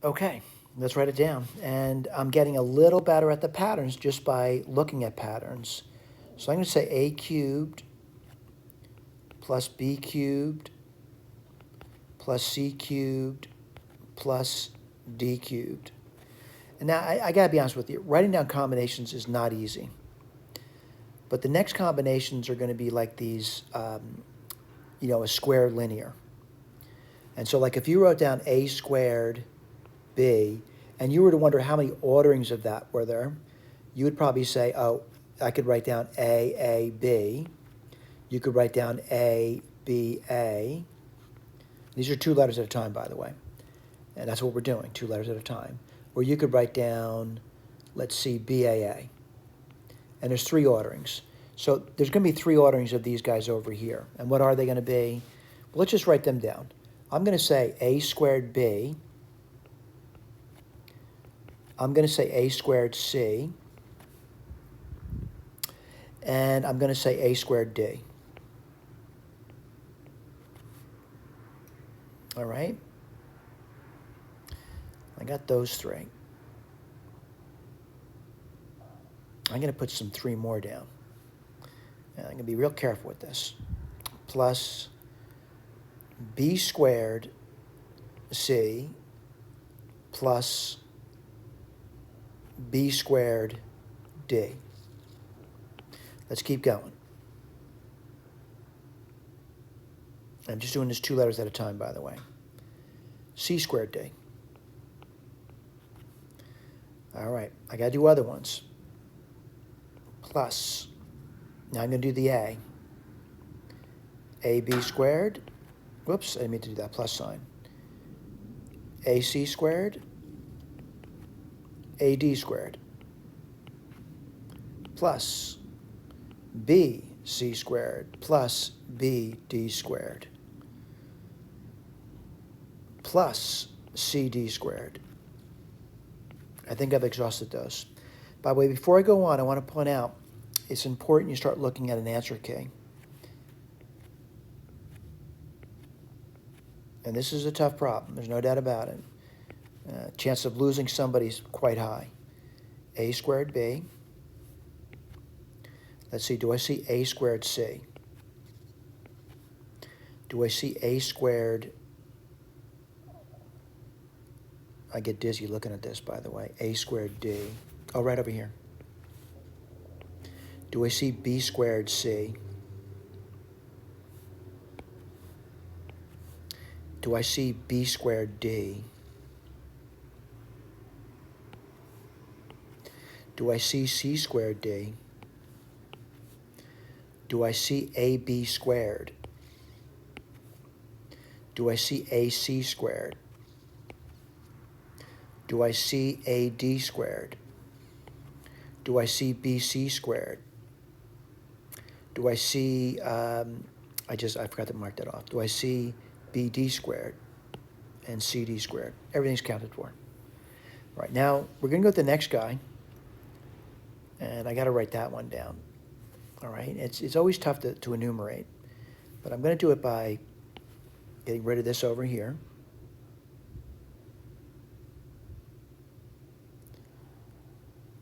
Okay, let's write it down. And I'm getting a little better at the patterns just by looking at patterns. So I'm going to say a cubed plus b cubed plus c cubed plus d cubed. And now I got to be honest with you, writing down combinations is not easy. But the next combinations are going to be like these, a square linear. And so like if you wrote down a squared b, and you were to wonder how many orderings of that were there, you would probably say, oh, I could write down a, b. You could write down a, b, a. These are two letters at a time, by the way. And that's what we're doing, two letters at a time. Or you could write down, let's see, BAA. And there's three orderings. So there's going to be three orderings of these guys over here. And what are they going to be? Well, let's just write them down. I'm going to say a squared b. I'm going to say a squared c. And I'm going to say a squared d. All right? I got those three. I'm going to put some three more down. And I'm going to be real careful with this. Plus b squared c plus b squared d. Let's keep going. I'm just doing this two letters at a time, by the way. C squared d. All right, I got to do other ones. Plus, now I'm going to do the a. AB squared. Whoops, I didn't mean to do that plus sign. AC squared. AD squared. Plus BC squared plus BD squared. Plus CD squared. I think I've exhausted those. By the way, before I go on, I want to point out it's important you start looking at an answer key. And this is a tough problem. There's no doubt about it. Chance of losing somebody's quite high. A squared B. Let's see, do I see A squared C? Do I see A squared? I get dizzy looking at this, by the way. A squared D. Oh, right over here. Do I see B squared C? Do I see B squared D? Do I see C squared D? Do I see AB squared? Do I see AC squared? Do I see AD squared? Do I see BC squared? Do I see, I forgot to mark that off. Do I see BD squared and CD squared? Everything's counted for. All right, now we're going to go to the next guy. And I got to write that one down. All right, it's always tough to enumerate. But I'm going to do it by getting rid of this over here.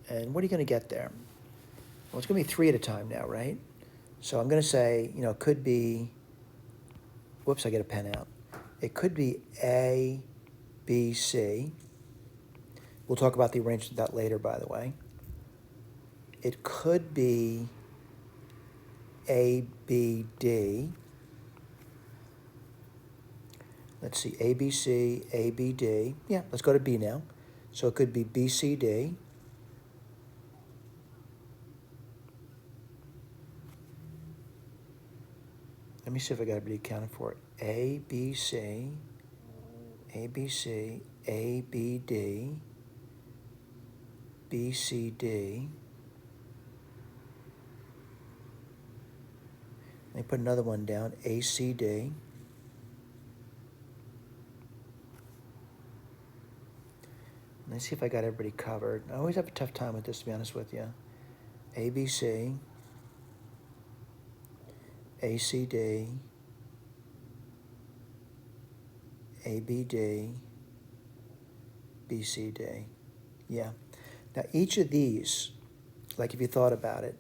And what are you going to get there? Well, it's going to be three at a time now, right? So I'm going to say, it could be, whoops, I get a pen out. It could be A, B, C. We'll talk about the arrangement of that later, by the way. It could be A, B, D. Let's see, A, B, C, A, B, D. Yeah, let's go to B now. So it could be B, C, D. Let me see if I got everybody accounted for. A, B, C, A, B, C, A, B, D, B, C, D. Let me put another one down, A, C, D. Let's see if I got everybody covered. I always have a tough time with this, to be honest with you. A, B, C, A, C, D, A, B, D, B, C, D. Yeah. Now, each of these, like if you thought about it,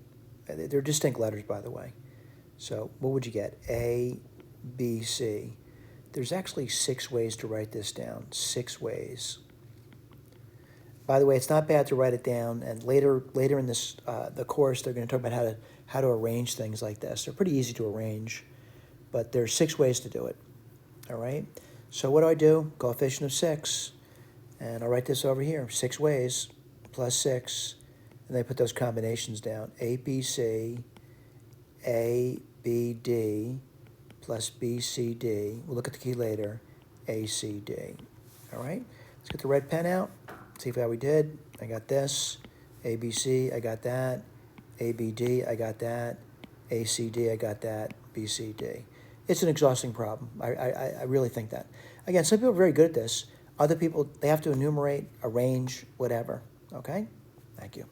they're distinct letters, by the way. So what would you get? A, B, C. There's actually 6 ways to write this down. 6 ways. By the way, it's not bad to write it down, and later in this the course, they're going to talk about how to arrange things like this. They're pretty easy to arrange, but there's 6 ways to do it. All right. So what do? Coefficient of 6, and I'll write this over here. 6 ways plus 6, and they put those combinations down. A, B, C, A, B, D, plus B, C, D. We'll look at the key later. A, C, D. All right. Let's get the red pen out. See how we did. I got this. A, B, C, I got that. A, B, D, I got that. A, C, D, I got that. B, C, D. It's an exhausting problem. I really think that. Again, some people are very good at this. Other people, they have to enumerate, arrange, whatever. Okay? Thank you.